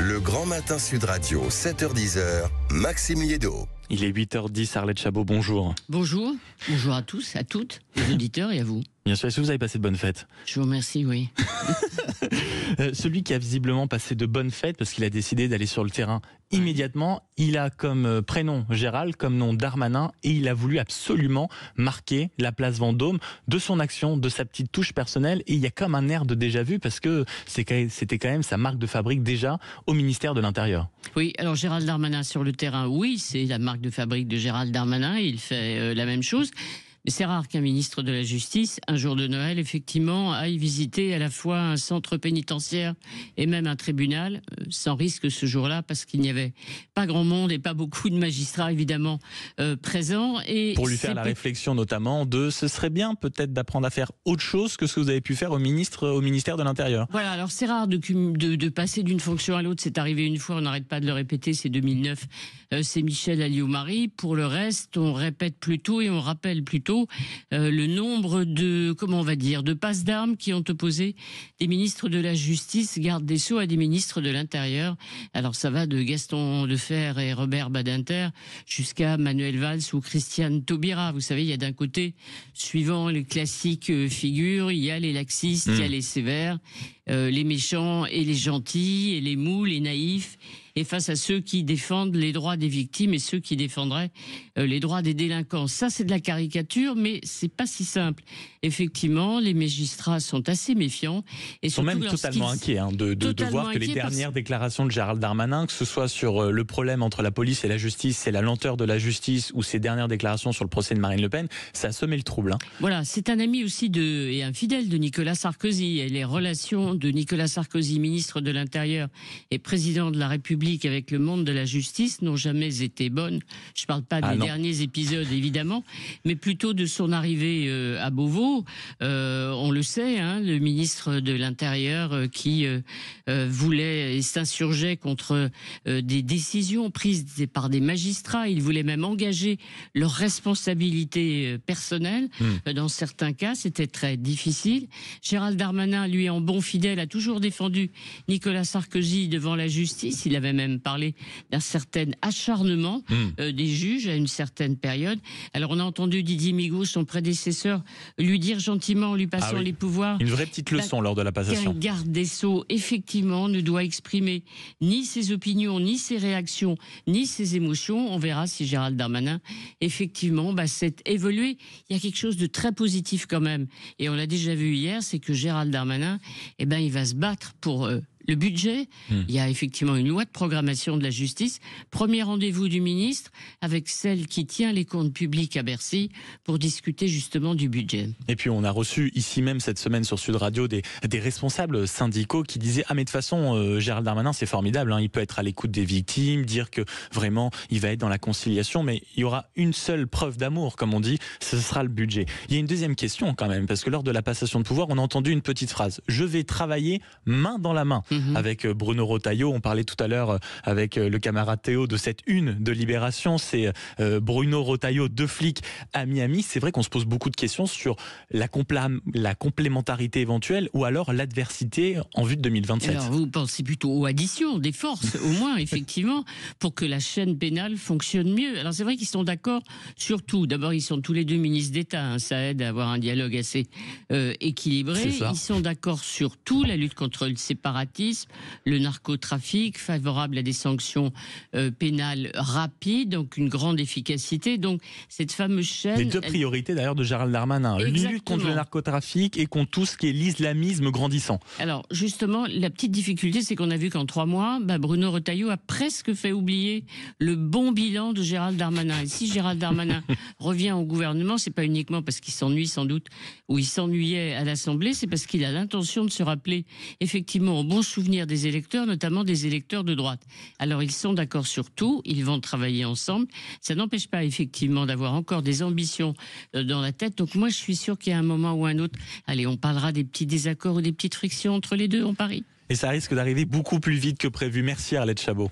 Le Grand Matin Sud Radio, 7h-10h, Maxime Liédo. Il est 8h10, Arlette Chabot, bonjour. Bonjour, bonjour à tous, à toutes, les auditeurs et à vous. Bien sûr, est-ce que vous avez passé de bonnes fêtes? Je vous remercie, oui. Celui qui a visiblement passé de bonnes fêtes parce qu'il a décidé d'aller sur le terrain immédiatement, il a comme prénom Gérald, comme nom Darmanin, et il a voulu absolument marquer la place Vendôme de son action, de sa petite touche personnelle, et il y a comme un air de déjà-vu parce que c'était quand même sa marque de fabrique déjà au ministère de l'Intérieur. Oui, alors Gérald Darmanin sur le terrain, oui, c'est la marque de fabrique de Gérald Darmanin, il fait la même chose. Mais c'est rare qu'un ministre de la Justice, un jour de Noël, effectivement, aille visiter à la fois un centre pénitentiaire et même un tribunal, sans risque ce jour-là, parce qu'il n'y avait pas grand monde et pas beaucoup de magistrats, évidemment, présents. Et pour lui faire la réflexion, notamment, ce serait bien peut-être d'apprendre à faire autre chose que ce que vous avez pu faire au ministère de l'Intérieur. Voilà, alors c'est rare de passer d'une fonction à l'autre. C'est arrivé une fois, on n'arrête pas de le répéter, c'est 2009, c'est Michel Alliot-Marie. Pour le reste, on répète plutôt et on rappelle plutôt le nombre de, comment on va dire, de passes d'armes qui ont opposé des ministres de la Justice, garde des Sceaux, à des ministres de l'Intérieur. Alors ça va de Gaston Defferre et Robert Badinter jusqu'à Manuel Valls ou Christiane Taubira. Vous savez, il y a d'un côté, suivant les classiques figures, il y a les laxistes, il y a les sévères, les méchants et les gentils, et les mous, les naïfs. Et face à ceux qui défendent les droits des victimes et ceux qui défendraient les droits des délinquants. Ça, c'est de la caricature, mais c'est pas si simple. Effectivement, les magistrats sont assez méfiants. Et ils sont même totalement inquiets de voir que les dernières déclarations de Gérald Darmanin, que ce soit sur le problème entre la police et la justice, c'est la lenteur de la justice, ou ces dernières déclarations sur le procès de Marine Le Pen, ça a semé le trouble. Voilà, c'est un ami aussi et un fidèle de Nicolas Sarkozy. Et les relations de Nicolas Sarkozy, ministre de l'Intérieur et président de la République, avec le monde de la justice n'ont jamais été bonnes. Je ne parle pas des derniers épisodes, évidemment, mais plutôt de son arrivée à Beauvau. On le sait, le ministre de l'Intérieur qui voulait et s'insurgeait contre des décisions prises par des magistrats. Il voulait même engager leurs responsabilités personnelles. Dans certains cas, c'était très difficile. Gérald Darmanin, lui, en bon fidèle, a toujours défendu Nicolas Sarkozy devant la justice. Il avait même parlé d'un certain acharnement des juges à une certaine période. Alors on a entendu Didier Migaud, son prédécesseur, lui dire gentiment en lui passant les pouvoirs. Une vraie petite leçon lors de la passation. Qu'un garde des Sceaux, effectivement, ne doit exprimer ni ses opinions, ni ses réactions, ni ses émotions. On verra si Gérald Darmanin, effectivement, s'est évolué. Il y a quelque chose de très positif quand même. Et on l'a déjà vu hier, c'est que Gérald Darmanin, il va se battre pour le budget. Il y a effectivement une loi de programmation de la justice. Premier rendez-vous du ministre avec celle qui tient les comptes publics à Bercy pour discuter justement du budget. Et puis on a reçu ici même cette semaine sur Sud Radio des responsables syndicaux qui disaient mais de toute façon Gérald Darmanin c'est formidable, il peut être à l'écoute des victimes, dire que vraiment il va être dans la conciliation, mais il y aura une seule preuve d'amour comme on dit, ce sera le budget. Il y a une deuxième question quand même, parce que lors de la passation de pouvoir on a entendu une petite phrase: je vais travailler main dans la main avec Bruno Retailleau. On parlait tout à l'heure avec le camarade Théo de cette une de Libération. C'est Bruno Retailleau, 2 flics à Miami. C'est vrai qu'on se pose beaucoup de questions sur la complémentarité éventuelle ou alors l'adversité en vue de 2027. Alors vous pensez plutôt aux additions des forces, au moins, effectivement, pour que la chaîne pénale fonctionne mieux. Alors c'est vrai qu'ils sont d'accord sur tout. D'abord, ils sont tous les deux ministres d'État. Ça aide à avoir un dialogue assez équilibré. Ils sont d'accord sur tout. La lutte contre le séparatisme, le narcotrafic, favorable à des sanctions pénales rapides, donc une grande efficacité. Donc cette fameuse chaîne... Les 2 priorités d'ailleurs de Gérald Darmanin, lutte contre le narcotrafic et contre tout ce qui est l'islamisme grandissant. Alors justement, la petite difficulté, c'est qu'on a vu qu'en 3 mois, Bruno Retailleau a presque fait oublier le bon bilan de Gérald Darmanin. Et si Gérald Darmanin revient au gouvernement, c'est pas uniquement parce qu'il s'ennuie sans doute, ou il s'ennuyait à l'Assemblée, c'est parce qu'il a l'intention de se rappeler effectivement au bon souvenir des électeurs, notamment des électeurs de droite. Alors ils sont d'accord sur tout, ils vont travailler ensemble. Ça n'empêche pas effectivement d'avoir encore des ambitions dans la tête. Donc moi je suis sûr qu'il y a un moment ou un autre, allez, on parlera des petits désaccords ou des petites frictions entre les deux, on parie. Et ça risque d'arriver beaucoup plus vite que prévu. Merci Arlette Chabot.